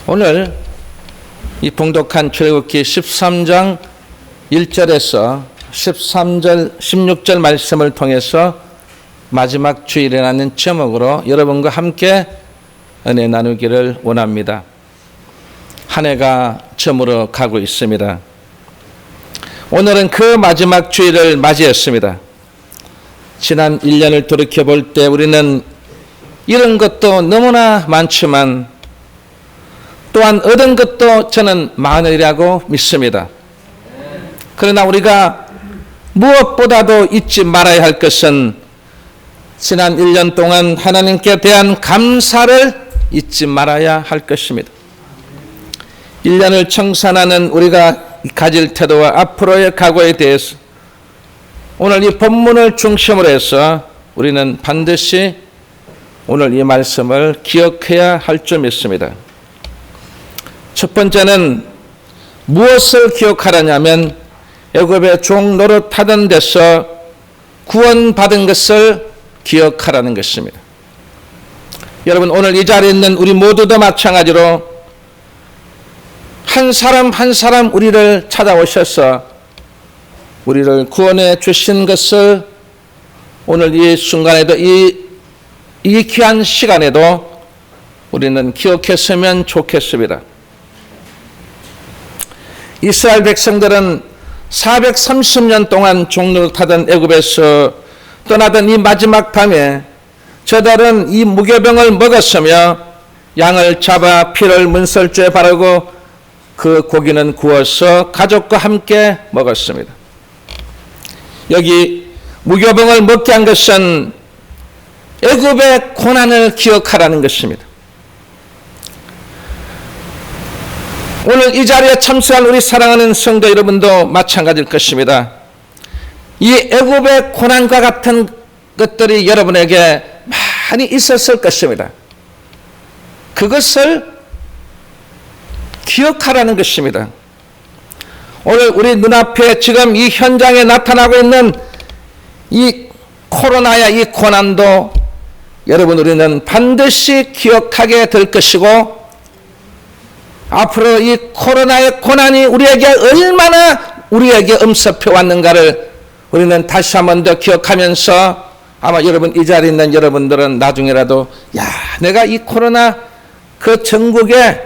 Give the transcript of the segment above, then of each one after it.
오늘 이 봉독한 출애굽기 13장 1절에서 13절, 16절 말씀을 통해서 마지막 주일이라는 제목으로 여러분과 함께 은혜 나누기를 원합니다. 한 해가 저물어 가고 있습니다. 오늘은 그 마지막 주일을 맞이했습니다. 지난 1년을 돌이켜볼 때 우리는 잃은 것도 너무나 많지만 또한 얻은 것도 저는 많으리라고 믿습니다. 그러나 우리가 무엇보다도 잊지 말아야 할 것은 지난 1년 동안 하나님께 대한 감사를 잊지 말아야 할 것입니다. 1년을 청산하는 우리가 가질 태도와 앞으로의 각오에 대해서 오늘 이 본문을 중심으로 해서 우리는 반드시 오늘 이 말씀을 기억해야 할 줄 믿습니다. 첫 번째는 무엇을 기억하라냐면 애굽의 종 노릇하던 데서 구원받은 것을 기억하라는 것입니다. 여러분, 오늘 이 자리에 있는 우리 모두도 마찬가지로 한 사람 한 사람 우리를 찾아오셔서 우리를 구원해 주신 것을 오늘 이 순간에도 이 귀한 시간에도 우리는 기억했으면 좋겠습니다. 이스라엘 백성들은 430년 동안 종노릇하던 애굽에서 떠나던 이 마지막 밤에 저들은 이 무교병을 먹었으며 양을 잡아 피를 문설주에 바르고 그 고기는 구워서 가족과 함께 먹었습니다. 여기 무교병을 먹게 한 것은 애굽의 고난을 기억하라는 것입니다. 오늘 이 자리에 참석한 우리 사랑하는 성도 여러분도 마찬가지일 것입니다. 이 애굽의 고난과 같은 것들이 여러분에게 많이 있었을 것입니다. 그것을 기억하라는 것입니다. 오늘 우리 눈앞에 지금 이 현장에 나타나고 있는 이 코로나의 이 고난도 여러분 우리는 반드시 기억하게 될 것이고 앞으로 이 코로나의 고난이 우리에게 얼마나 우리에게 엄습해 왔는가를 우리는 다시 한 번 더 기억하면서 아마 여러분 이 자리에 있는 여러분들은 나중에라도 내가 이 코로나 그 전국에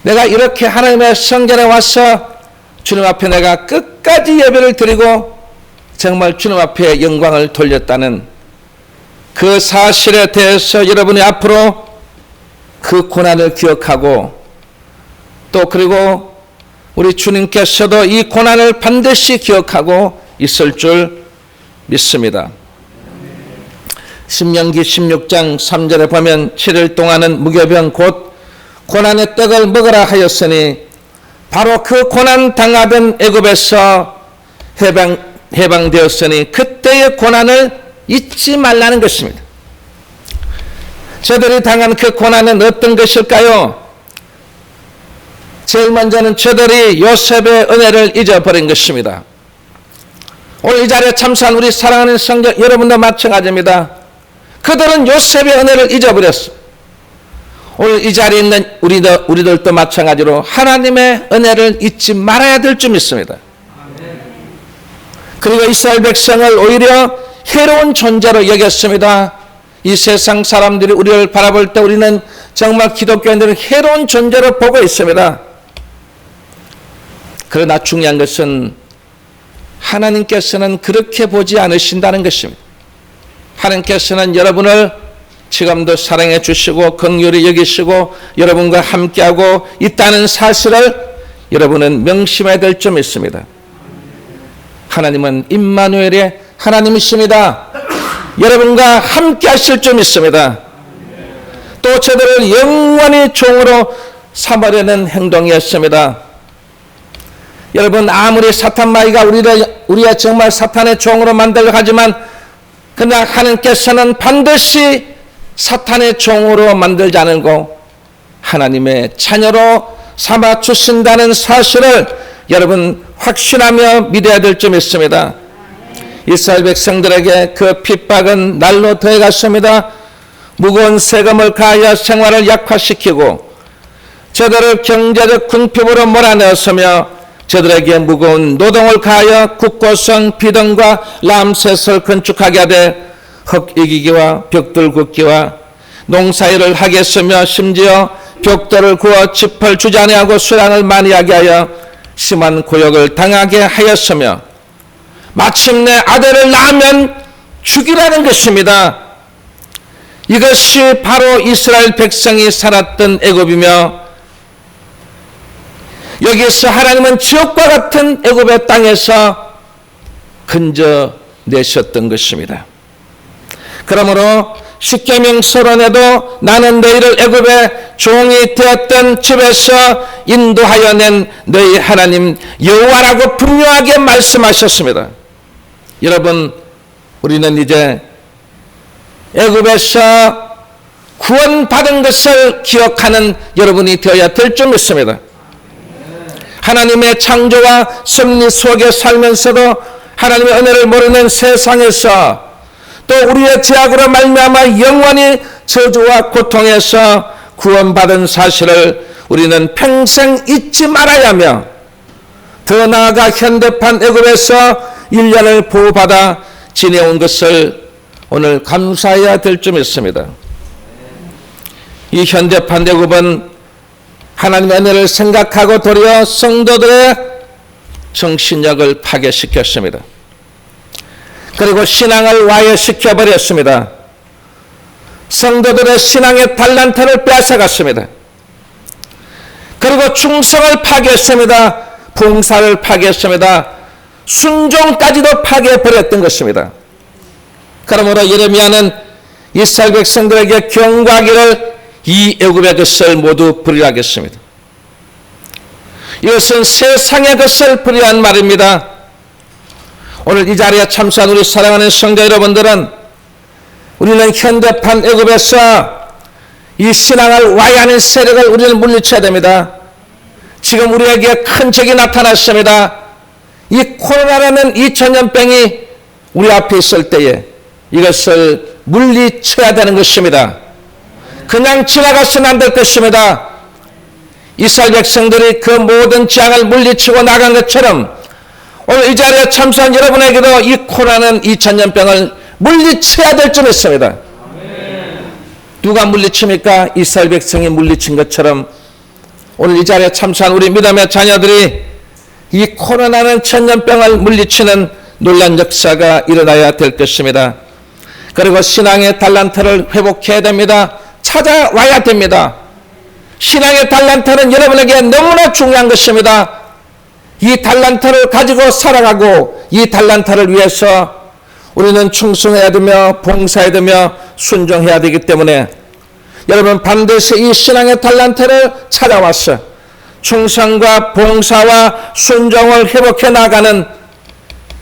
내가 이렇게 하나님의 성전에 와서 주님 앞에 내가 끝까지 예배를 드리고 정말 주님 앞에 영광을 돌렸다는 그 사실에 대해서 여러분이 앞으로 그 고난을 기억하고 또 그리고 우리 주님께서도 이 고난을 반드시 기억하고 있을 줄 믿습니다. 신명기 16장 3절에 보면 7일 동안은 무교병 곧 고난의 떡을 먹으라 하였으니 바로 그 고난 당하던 애굽에서 해방되었으니 그때의 고난을 잊지 말라는 것입니다. 저들이 당한 그 고난은 어떤 것일까요? 제일 먼저는 저들이 요셉의 은혜를 잊어버린 것입니다. 오늘 이 자리에 참석한 우리 사랑하는 성도 여러분도 마찬가지입니다. 그들은 요셉의 은혜를 잊어버렸어. 오늘 이 자리에 있는 우리들도 마찬가지로 하나님의 은혜를 잊지 말아야 될 줄 믿습니다. 그리고 이스라엘 백성을 오히려 해로운 존재로 여겼습니다. 이 세상 사람들이 우리를 바라볼 때 우리는 정말 기독교인들은 해로운 존재로 보고 있습니다. 그러나 중요한 것은 하나님께서는 그렇게 보지 않으신다는 것입니다. 하나님께서는 여러분을 지금도 사랑해 주시고 긍휼히 여기시고 여러분과 함께하고 있다는 사실을 여러분은 명심해야 될 줄 믿습니다. 하나님은 임마누엘의 하나님이십니다. 여러분과 함께 하실 줄 믿습니다. 또 저들을 영원히 종으로 삼으려는 행동이었습니다. 여러분, 아무리 사탄 마귀가 우리가 정말 사탄의 종으로 만들려 하지만 그러나 하나님께서는 반드시 사탄의 종으로 만들지 않고 하나님의 자녀로 삼아 주신다는 사실을 여러분 확신하며 믿어야 될 줄 믿습니다. 이스라엘 백성들에게 그 핍박은 날로 더해갔습니다. 무거운 세금을 가하여 생활을 약화시키고 저들을 경제적 궁핍으로 몰아넣었으며 저들에게 무거운 노동을 가하여 국고성 비등과 람셋을 건축하게 하되 흙이기와 벽돌 굽기와 농사일을 하게 했으며 심지어 벽돌을 구워 짚을 주지 아니하고 수량을 많이 하게 하여 심한 고역을 당하게 하였으며 마침내 아들을 낳으면 죽이라는 것입니다. 이것이 바로 이스라엘 백성이 살았던 애굽이며 여기서 하나님은 지옥과 같은 애굽의 땅에서 건져내셨던 것입니다. 그러므로 십계명 서론에도 나는 너희를 애굽의 종이 되었던 집에서 인도하여 낸 너희 하나님 여호와라고 분명하게 말씀하셨습니다. 여러분, 우리는 이제 애굽에서 구원받은 것을 기억하는 여러분이 되어야 될 줄 믿습니다. 하나님의 창조와 섭리 속에 살면서도 하나님의 은혜를 모르는 세상에서 또 우리의 죄악으로 말미암아 영원히 저주와 고통에서 구원받은 사실을 우리는 평생 잊지 말아야 하며 더 나아가 현대판 애굽에서 1년을 보호받아 지내온 것을 오늘 감사해야 될 줄 믿습니다. 이 현대판 애굽은 하나님의 은혜를 생각하고 도리어 성도들의 정신력을 파괴시켰습니다. 그리고 신앙을 와해시켜버렸습니다. 성도들의 신앙의 달란트를 빼앗아갔습니다. 그리고 충성을 파괴했습니다. 봉사를 파괴했습니다. 순종까지도 파괴해버렸던 것입니다. 그러므로 예레미야는 이스라엘 백성들에게 경고하기를 이 애굽의 것을 모두 버리라겠습니다. 이것은 세상의 것을 버리란 말입니다. 오늘 이 자리에 참석한 우리 사랑하는 성도 여러분들은 우리는 현대판 애굽에서 이 신앙을 와해하는 세력을 우리는 물리쳐야 됩니다. 지금 우리에게 큰 적이 나타났습니다. 이 코로나라는 2000년병이 우리 앞에 있을 때에 이것을 물리쳐야 되는 것입니다. 그냥 지나가서는 안 될 것입니다. 이스라엘 백성들이 그 모든 재앙을 물리치고 나간 것처럼 오늘 이 자리에 참석한 여러분에게도 이 코로나는 2000년병을 물리쳐야 될 줄 믿습니다. 누가 물리칩니까? 이스라엘 백성이 물리친 것처럼 오늘 이 자리에 참석한 우리 믿음의 자녀들이 이 코로나는 천년병을 물리치는 놀란 역사가 일어나야 될 것입니다. 그리고 신앙의 달란트를 회복해야 됩니다. 찾아와야 됩니다. 신앙의 달란트는 여러분에게 너무나 중요한 것입니다. 이 달란트를 가지고 살아가고 이 달란트를 위해서 우리는 충성해야 되며 봉사해야 되며 순종해야 되기 때문에 여러분 반드시 이 신앙의 달란트를 찾아와서 충성과 봉사와 순종을 회복해 나가는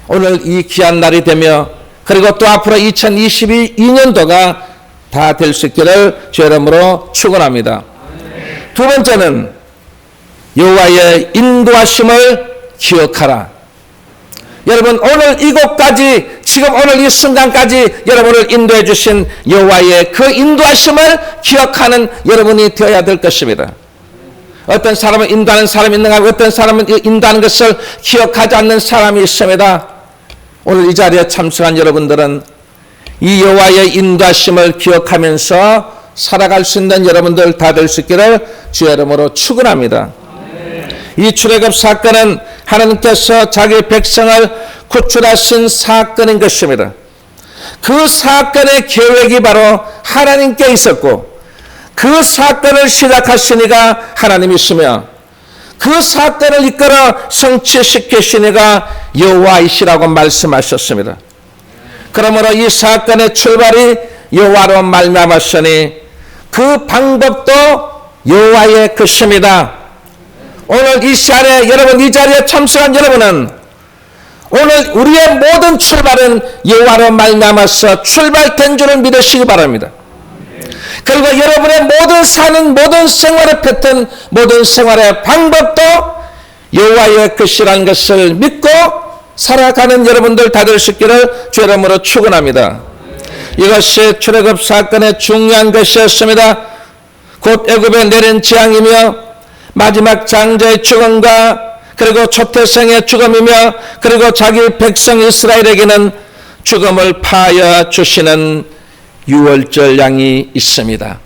오늘 이 귀한 날이 되며 그리고 또 앞으로 2022년도가 다 될 수 있기를 주의 이름으로 축원합니다. 두 번째는 여호와의 인도하심을 기억하라. 여러분 오늘 이곳까지 지금 오늘 이 순간까지 여러분을 인도해 주신 여호와의 그 인도하심을 기억하는 여러분이 되어야 될 것입니다. 어떤 사람은 인도하는 사람이 있는가 하고 어떤 사람은 인도하는 것을 기억하지 않는 사람이 있습니다. 오늘 이 자리에 참석한 여러분들은 이 여호와의 인도하심을 기억하면서 살아갈 수 있는 여러분들 다 될 수 있기를 주의 이름으로 축원합니다. 이 출애굽 사건은 하나님께서 자기 백성을 구출하신 사건인 것입니다. 그 사건의 계획이 바로 하나님께 있었고 그 사건을 시작하신 이가 하나님이시며 그 사건을 이끌어 성취시키신 이가 여호와이시라고 말씀하셨습니다. 그러므로 이 사건의 출발이 여호와로 말미암았으니 그 방법도 여호와의 것입니다. 오늘 이 시간에 여러분 이 자리에 참석한 여러분은 오늘 우리의 모든 출발은 여호와로 말미암아서 출발된 줄을 믿으시기 바랍니다. 그리고 여러분의 모든 사는 모든 생활의 패턴 모든 생활의 방법도 여호와의 것이라는 것을 믿고 살아가는 여러분들 다 될 수 있기를 주의 이름으로 축원합니다. 이것이 출애굽 사건의 중요한 것이었습니다. 곧 애굽에 내린 재앙이며 마지막 장자의 죽음과 그리고 초태생의 죽음이며 그리고 자기 백성 이스라엘에게는 죽음을 파하여 주시는 유월절 양이 있습니다.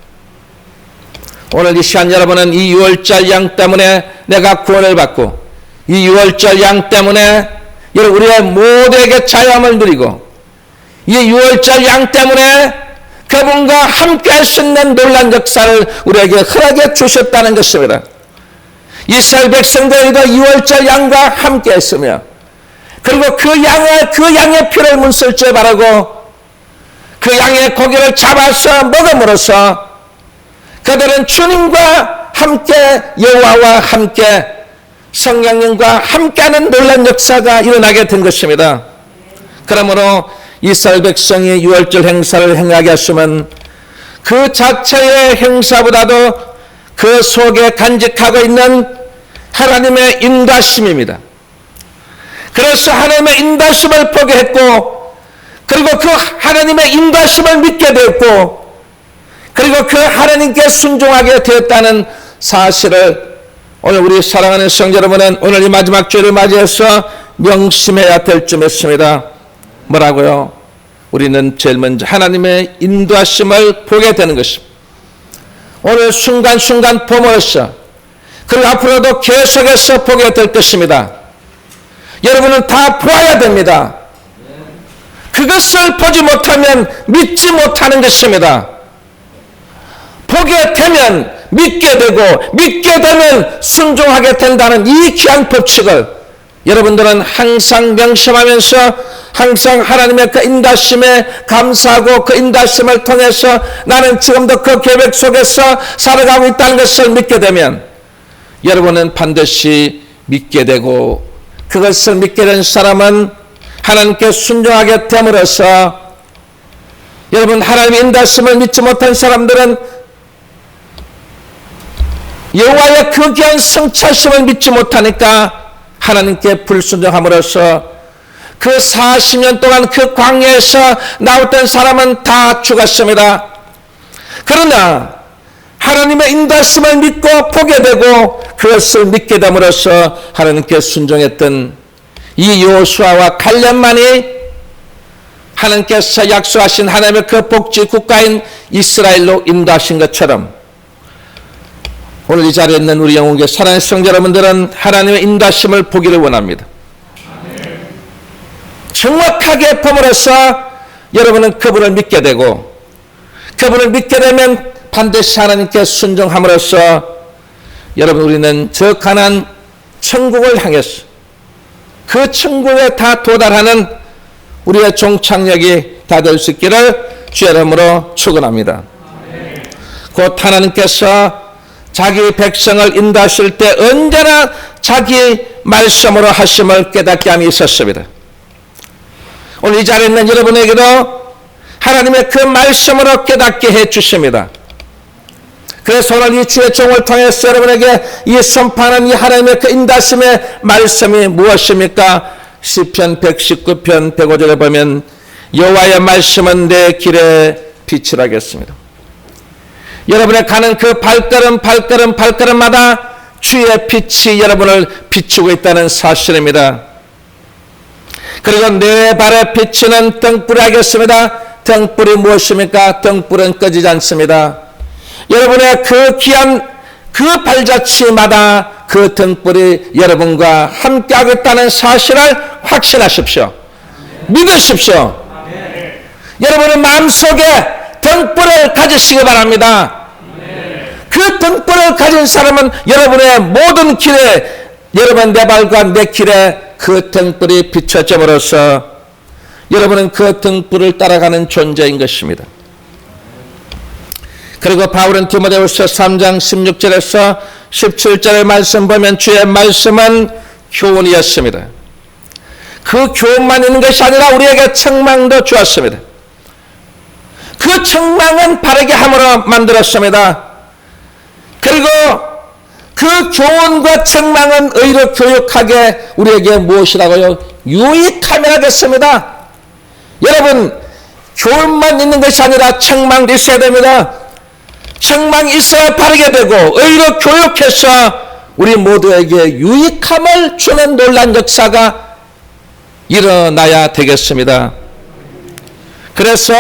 오늘 이 시간 여러분은 이 유월절 양 때문에 내가 구원을 받고 이 유월절 양 때문에 우리의 모두에게 자유함을 누리고 이 유월절 양 때문에 그분과 함께할 수 있는 놀라운 역사를 우리에게 허락해 주셨다는 것입니다. 이스라엘 백성들이 유월절 양과 함께했으며 그리고 그 양의 피를 문쓸 줄 바라고 그 양의 고기를 잡아서 먹음으로써 그들은 주님과 함께 여호와와 함께 성령님과 함께하는 놀라운 역사가 일어나게 된 것입니다. 그러므로 이스라엘 백성이 유월절 행사를 행하게 하시면 그 자체의 행사보다도 그 속에 간직하고 있는 하나님의 인도하심입니다. 그래서 하나님의 인도하심을 보게 했고 그리고 그 하나님의 인도하심을 믿게 되었고 그리고 그 하나님께 순종하게 되었다는 사실을 오늘 우리 사랑하는 성도 여러분은 오늘 이 마지막 주일을 맞이해서 명심해야 될 줄 믿습니다. 뭐라고요? 우리는 제일 먼저 하나님의 인도하심을 보게 되는 것입니다. 오늘 순간순간 봄으로써 그리고 앞으로도 계속해서 보게 될 것입니다. 여러분은 다 보아야 됩니다. 그것을 보지 못하면 믿지 못하는 것입니다. 보게 되면 믿게 되고 믿게 되면 순종하게 된다는 이 귀한 법칙을 여러분들은 항상 명심하면서 항상 하나님의 그 인도하심에 감사하고 그 인도하심을 통해서 나는 지금도 그 계획 속에서 살아가고 있다는 것을 믿게 되면 여러분은 반드시 믿게 되고 그것을 믿게 된 사람은 하나님께 순종하게 됨으로써 여러분 하나님의 인도하심을 믿지 못한 사람들은 여호와의 그 귀한 성취하심을 믿지 못하니까 하나님께 불순종함으로써 그 40년 동안 그 광야에서 나왔던 사람은 다 죽었습니다. 그러나 하나님의 인도하심을 믿고 보게 되고 그것을 믿게 됨으로써 하나님께 순종했던 이 여호수아와 칼렙만이 하나님께서 약속하신 하나님의 그 복지 국가인 이스라엘로 인도하신 것처럼 오늘 이 자리에 있는 우리 영혼계 사랑하는 성도 여러분들은 하나님의 인도하심을 보기를 원합니다. 정확하게 봄으로써 여러분은 그분을 믿게 되고 그분을 믿게 되면 반드시 하나님께 순종함으로써 여러분 우리는 저 가나안 천국을 향해서 그 천국에 다 도달하는 우리의 종착역이 다 될 수 있기를 주의 이름으로 축원합니다. 곧 하나님께서 자기 백성을 인도하실 때 언제나 자기 말씀으로 하심을 깨닫게 함이 있었습니다. 오늘 이 자리에 있는 여러분에게도 하나님의 그 말씀으로 깨닫게 해 주십니다. 그래서 오늘 이 주의 종을 통해서 여러분에게 이 선포하는 이 하나님의 그 인도하심의 말씀이 무엇입니까? 시편 119편 105절에 보면 여호와의 말씀은 내 길에 빛이라겠습니다. 여러분의 가는 그 발걸음마다 주의 빛이 여러분을 비추고 있다는 사실입니다. 그리고 내 발에 비치는 등불이 하겠습니다. 등불이 무엇입니까? 등불은 꺼지지 않습니다. 여러분의 그 귀한 그 발자취마다 그 등불이 여러분과 함께하고 있다는 사실을 확신하십시오. 믿으십시오. 여러분의 마음속에 등불을 가지시기 바랍니다. 그 등불을 가진 사람은 여러분의 모든 길에 여러분 내 발과 내 길에 그 등불이 비춰짐으로써 여러분은 그 등불을 따라가는 존재인 것입니다. 그리고 바울은 디모데후서 3장 16절에서 17절의 말씀 보면 주의 말씀은 교훈이었습니다. 그 교훈만 있는 것이 아니라 우리에게 책망도 주었습니다. 그 책망은 바르게 함으로 만들었습니다. 그리고 그 교훈과 책망은 의로 교육하게 우리에게 무엇이라고요? 유익함이 하겠습니다. 여러분 교훈만 있는 것이 아니라 책망도 있어야 됩니다. 책망이 있어야 바르게 되고 의로 교육해서 우리 모두에게 유익함을 주는 놀라운 역사가 일어나야 되겠습니다. 그래서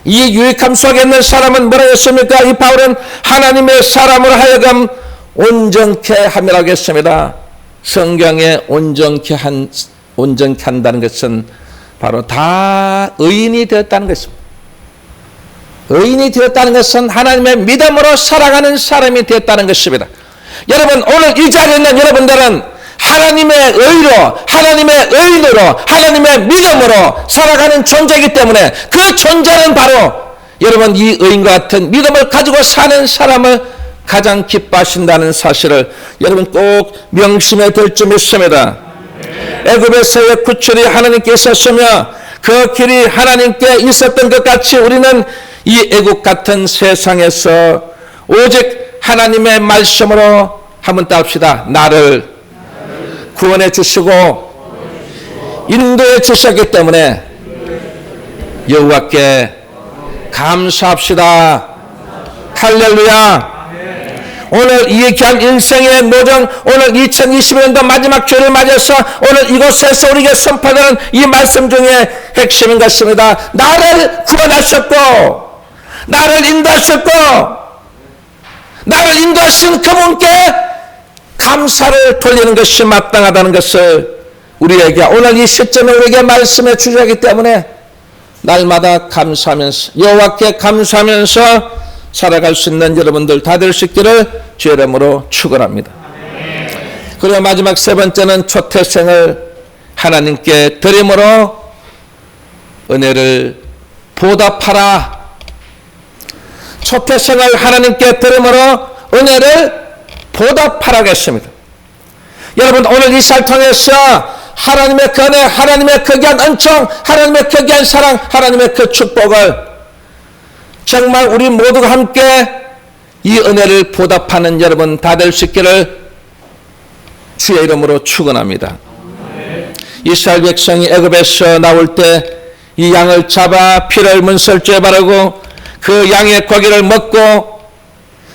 이 유익함 속에 있는 사람은 뭐라고 했습니까? 이 바울은 하나님의 사람으로 하여금 온전케 함이라고 했습니다. 성경에 온전케 한다는 것은 바로 다 의인이 되었다는 것입니다. 의인이 되었다는 것은 하나님의 믿음으로 살아가는 사람이 되었다는 것입니다. 여러분, 오늘 이 자리에 있는 여러분들은 하나님의 의로, 하나님의 의인으로, 하나님의 믿음으로 살아가는 존재이기 때문에 그 존재는 바로 여러분 이 의인과 같은 믿음을 가지고 사는 사람을 가장 기뻐하신다는 사실을 여러분 꼭 명심해야 될 줄 믿습니다. 애굽에서의 구출이 하나님께 있었으며 그 길이 하나님께 있었던 것 같이 우리는 이 애국 같은 세상에서 오직 하나님의 말씀으로 한번 따봅시다. 나를 구원해 주시고 인도해 주셨기 때문에 여호와께 감사합시다. 할렐루야. 오늘 이 귀한 인생의 노정, 오늘 2021년도 마지막 주일을 맞이해서 오늘 이곳에서 우리에게 선포되는 이 말씀 중에 핵심인 것입니다. 나를 구원하셨고 나를 인도하셨고 나를 인도하신 그분께 감사를 돌리는 것이 마땅하다는 것을 우리에게 오늘 이 시점에 우리에게 말씀해 주셨기 때문에 날마다 감사하면서 여호와께 감사하면서 살아갈 수 있는 여러분들 다 될 수 있기를 주의 이름으로 축원합니다. 그리고 마지막 세 번째는 초태생을 하나님께 드림으로 은혜를 보답하라. 초태생을 하나님께 드림으로 은혜를 보답하라고 했습니다. 여러분, 오늘 이 시간을 통해서 하나님의 그 은혜, 하나님의 그 귀한 은총, 하나님의 그 귀한 사랑, 하나님의 그 축복을 정말 우리 모두가 함께 이 은혜를 보답하는 여러분 다 될 수 있기를 주의 이름으로 축원합니다. 이스라엘 백성이 애굽에서 나올 때 이 양을 잡아 피를 문설주에 바르고 그 양의 고기를 먹고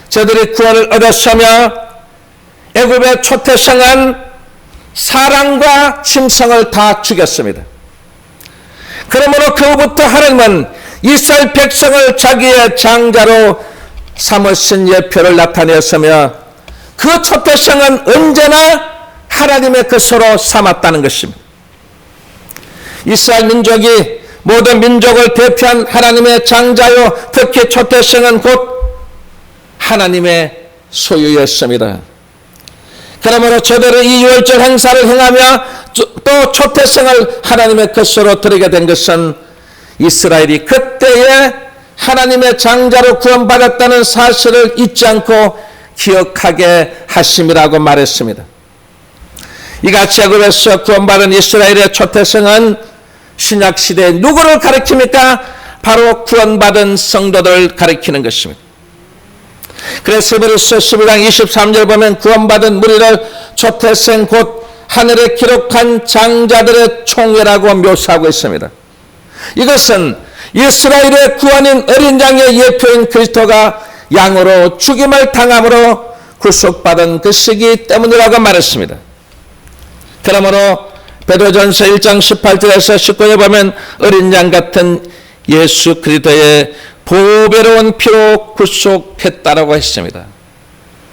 저들이 구원을 얻었으며 애굽의 초태생은 사람과 짐승을 다 죽였습니다. 그러므로 그 후부터 하나님은 이스라엘 백성을 자기의 장자로 삼으신 예표를 나타내었으며 그 초태생은 언제나 하나님의 것으로 삼았다는 것입니다. 이스라엘 민족이 모든 민족을 대표한 하나님의 장자요 특히 초태생은 곧 하나님의 소유였습니다. 그러므로 저들은 이 유월절 행사를 행하며 또 초태생을 하나님의 것으로 드리게 된 것은 이스라엘이 그때에 하나님의 장자로 구원받았다는 사실을 잊지 않고 기억하게 하심이라고 말했습니다. 이같이 애굽에서 구원받은 이스라엘의 초태생은 신약시대에 누구를 가리킵니까? 바로 구원받은 성도들을 가리키는 것입니다. 그래서 히브리서 11장 23절 보면 구원받은 무리를 초태생 곧 하늘에 기록한 장자들의 총회라고 묘사하고 있습니다. 이것은 이스라엘의 구원인 어린 양의 예표인 그리스도가 양으로 죽임을 당함으로 구속받은 그 시기 때문이라고 말했습니다. 그러므로 베드로전서 1장 18절에서 19절에 보면 어린 양 같은 예수 그리스도의 보배로운 피로 구속했다라고 했습니다.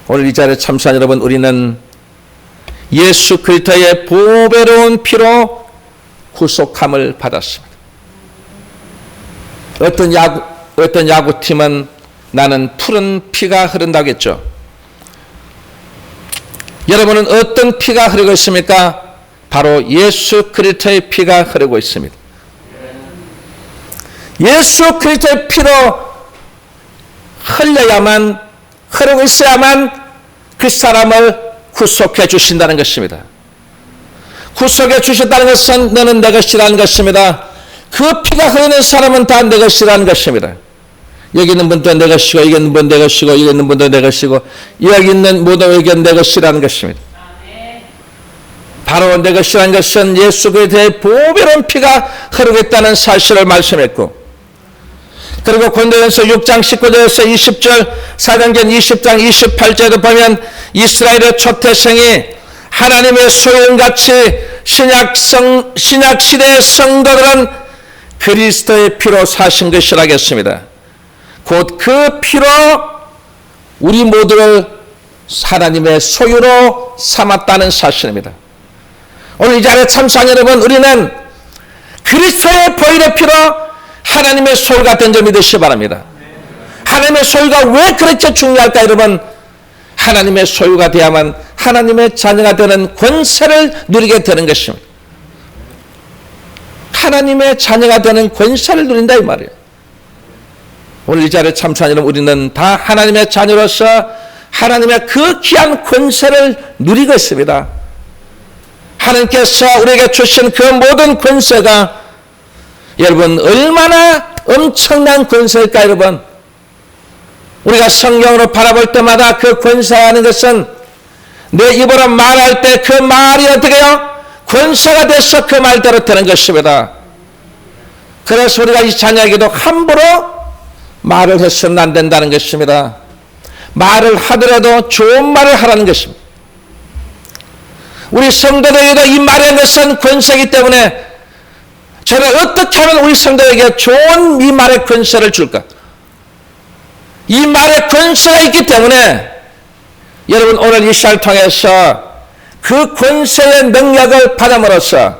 오늘 이 자리에 참석한 여러분, 우리는 예수 그리스도의 보배로운 피로 구속함을 받았습니다. 어떤 야구팀은 나는 푸른 피가 흐른다고 했죠. 여러분은 어떤 피가 흐르고 있습니까? 바로 예수 그리스도의 피가 흐르고 있습니다. 예수 그리스도의 피로 흘려야만, 흐르고 있어야만 그 사람을 구속해 주신다는 것입니다. 구속해 주셨다는 것은 너는 내 것이라는 것입니다. 그 피가 흐르는 사람은 다 내 것이라는 것입니다. 여기 있는 분도 내 것이고, 여기 있는 분도 내 것이고, 여기 있는 분도 내 것이고, 여기 있는 모두에게 내 것이라는 것입니다. 바로 내 것이라는 것은 예수 그리스도의 보배로운 피가 흐르고 있다는 사실을 말씀했고, 그리고 고린도전서 6장 19절에서 20절, 사도행전 20장 28절에도 보면 이스라엘의 초태생이 하나님의 소유같이 신약시대의 성도들은 그리스도의 피로 사신 것이라고 했습니다. 곧 그 피로 우리 모두를 하나님의 소유로 삼았다는 사실입니다. 오늘 이 자리에 참석한 여러분, 우리는 그리스도의 보혈의 피로 하나님의 소유가 된 줄 믿으시기 바랍니다. 하나님의 소유가 왜 그렇게 중요할까 여러분? 하나님의 소유가 되야만 하나님의 자녀가 되는 권세를 누리게 되는 것입니다. 하나님의 자녀가 되는 권세를 누린다 이 말이에요. 오늘 이 자리에 참석한 여러분, 우리는 다 하나님의 자녀로서 하나님의 그 귀한 권세를 누리고 있습니다. 하나님께서 우리에게 주신 그 모든 권세가 여러분 얼마나 엄청난 권세일까 여러분? 우리가 성경으로 바라볼 때마다 그 권세하는 것은 내 입으로 말할 때 그 말이 어떻게 해요? 권세가 돼서 그 말대로 되는 것입니다. 그래서 우리가 이 자녀에게도 함부로 말을 해서는 안 된다는 것입니다. 말을 하더라도 좋은 말을 하라는 것입니다. 우리 성도들에게도 이 말의 것은 권세이기 때문에 저는 어떻게 하면 우리 성도에게 좋은 이 말의 권세를 줄까? 이 말의 권세가 있기 때문에 여러분 오늘 이 시간을 통해서 그 권세의 능력을 받음으로써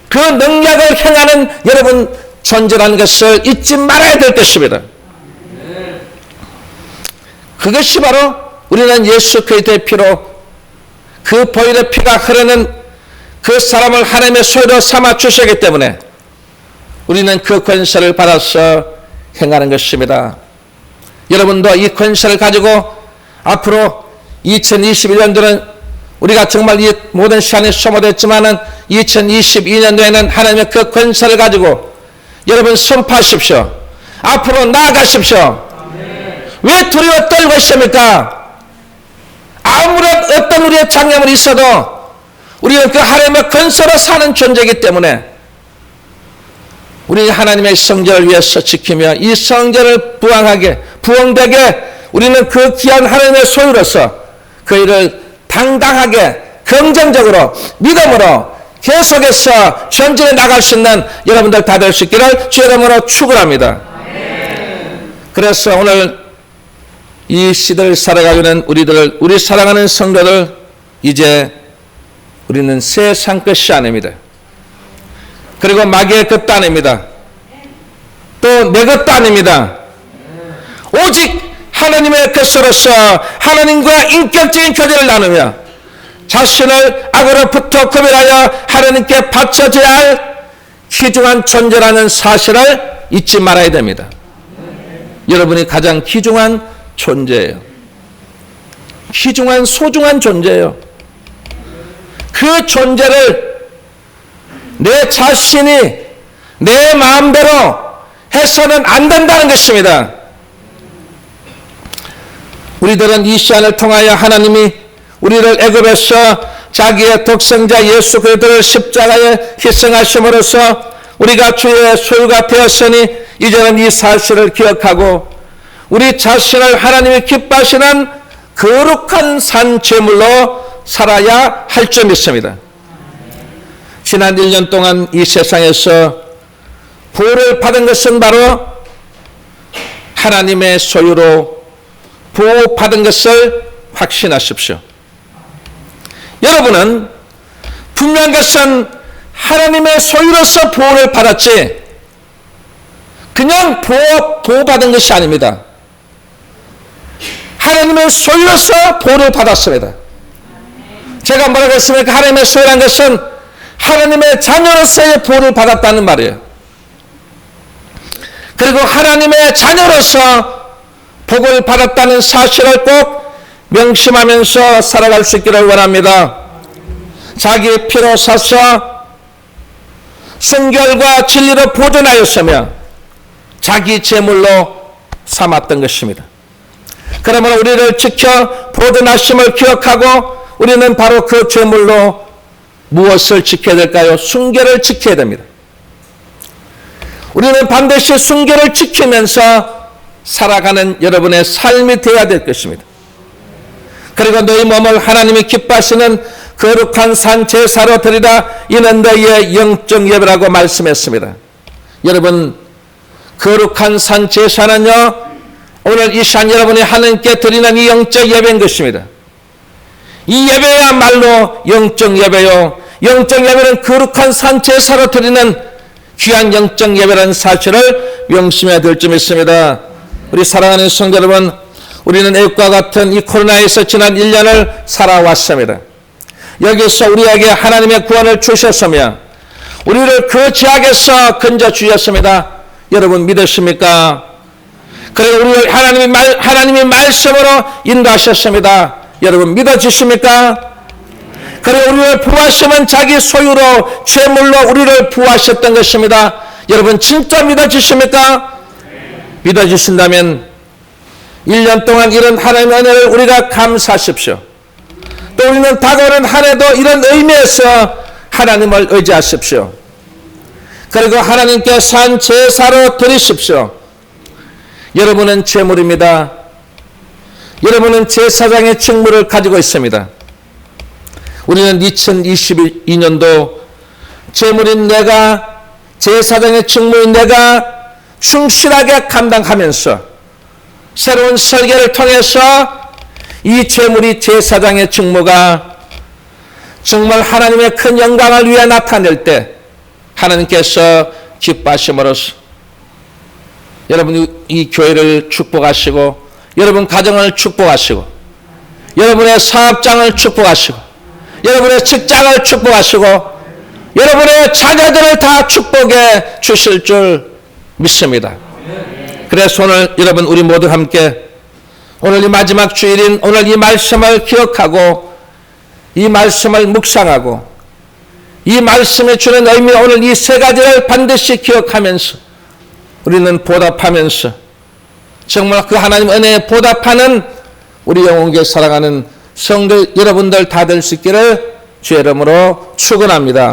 그 능력을 행하는 여러분 존재라는 것을 잊지 말아야 될 것입니다. 그것이 바로 우리는 예수 그리스도의 피로 그 보혈의 피가 흐르는 그 사람을 하나님의 소유로 삼아 주시기 때문에 우리는 그 권세를 받아서 행하는 것입니다. 여러분도 이 권세를 가지고 앞으로 2021년도는 우리가 정말 이 모든 시간에 소모됐지만은 2022년도에는 하나님의 그 권세를 가지고 여러분 선포하십시오. 앞으로 나아가십시오. 왜 두려워 떨고 있습니까? 아무런 어떤 우리의 장애물이 있어도 우리는 그 하나님의 권세로 사는 존재이기 때문에 우리 하나님의 성전을 위해서 지키며 이 성전을 부흥되게 우리는 그 귀한 하나님의 소유로서 그 일을 당당하게 긍정적으로 믿음으로 계속해서 전진해 나갈 수 있는 여러분들 다 될 수 있기를 주의 이름으로 축원합니다. 그래서 오늘 이 시대를 살아가고 있는 우리 사랑하는 성도들, 이제 우리는 세상 것이 아닙니다. 그리고 마귀의 것도 아닙니다. 또 내 것도 아닙니다. 오직 하나님의 것으로서 하나님과 인격적인 교제를 나누며 자신을 악으로부터 구별하여 하나님께 바쳐져야 할 귀중한 존재라는 사실을 잊지 말아야 됩니다. 여러분이 가장 귀중한 존재예요. 귀중한 소중한 존재예요. 그 존재를 내 자신이 내 마음대로 해서는 안 된다는 것입니다. 우리들은 이 시간을 통하여 하나님이 우리를 애굽에서 자기의 독생자 예수 그리스도를 십자가에 희생하심으로써 우리가 주의 소유가 되었으니 이제는 이 사실을 기억하고 우리 자신을 하나님이 기뻐하시는 거룩한 산 제물로 살아야 할 줄 믿습니다. 지난 1년 동안 이 세상에서 부를 받은 것은 바로 하나님의 소유로 보호받은 것을 확신하십시오. 여러분은 분명한 것은 하나님의 소유로서 보호를 받았지 그냥 보호받은 것이 아닙니다. 하나님의 소유로서 보호를 받았습니다. 제가 뭐라고 했습니까? 하나님의 소유란 것은 하나님의 자녀로서의 보호를 받았다는 말이에요. 그리고 하나님의 자녀로서 복을 받았다는 사실을 꼭 명심하면서 살아갈 수 있기를 원합니다. 자기의 피로 사서 순결과 진리로 보존하였으며 자기 제물로 삼았던 것입니다. 그러면 우리를 지켜 보존하심을 기억하고 우리는 바로 그 제물로 무엇을 지켜야 될까요? 순결을 지켜야 됩니다. 우리는 반드시 순교를 지키면서 살아가는 여러분의 삶이 되어야 될 것입니다. 그리고 너희 몸을 하나님이 기뻐하시는 거룩한 산 제사로 드리라. 이는 너희의 영적 예배라고 말씀했습니다. 여러분, 거룩한 산 제사는요, 오늘 이 시간 여러분이 하나님께 드리는 이 영적 예배인 것입니다. 이 예배야말로 영적 예배요, 영적 예배는 거룩한 산 제사로 드리는 귀한 영적 예배라는 사실을 명심해야 될 점 있습니다. 우리 사랑하는 성도 여러분, 우리는 애국과 같은 이 코로나에서 지난 1년을 살아왔습니다. 여기서 우리에게 하나님의 구원을 주셨으며 우리를 그 죄악에서 건져 주셨습니다. 여러분 믿으십니까? 그리고 우리를 하나님이 말씀으로 인도하셨습니다. 여러분 믿어지십니까? 그리고 우리를 부하시면 자기 소유로 죄물로 우리를 부하셨던 것입니다. 여러분 진짜 믿어지십니까? 믿어지신다면 1년 동안 이런 하나님의 은혜를 우리가 감사하십시오. 또 우리는 다가오는 한 해도 이런 의미에서 하나님을 의지하십시오. 그리고 하나님께 산 제사로 드리십시오. 여러분은 제물입니다. 여러분은 제사장의 직무를 가지고 있습니다. 우리는 2022년도 제물인 내가, 제사장의 직무인 내가 충실하게 감당하면서 새로운 설계를 통해서 이 제물이 제사장의 직무가 정말 하나님의 큰 영광을 위해 나타낼 때 하나님께서 기뻐하심으로써 여러분 이 교회를 축복하시고 여러분 가정을 축복하시고 여러분의 사업장을 축복하시고 여러분의 직장을 축복하시고 여러분의 자녀들을 다 축복해 주실 줄 믿습니다. 그래서 오늘 여러분 우리 모두 함께 오늘 이 마지막 주일인 오늘 이 말씀을 기억하고 이 말씀을 묵상하고 이 말씀이 주는 의미 오늘 이 세 가지를 반드시 기억하면서 우리는 보답하면서 정말 그 하나님 은혜에 보답하는 우리 영혼께 사랑하는 성도 여러분들 다 될 수 있기를 주의 이름으로 축원합니다.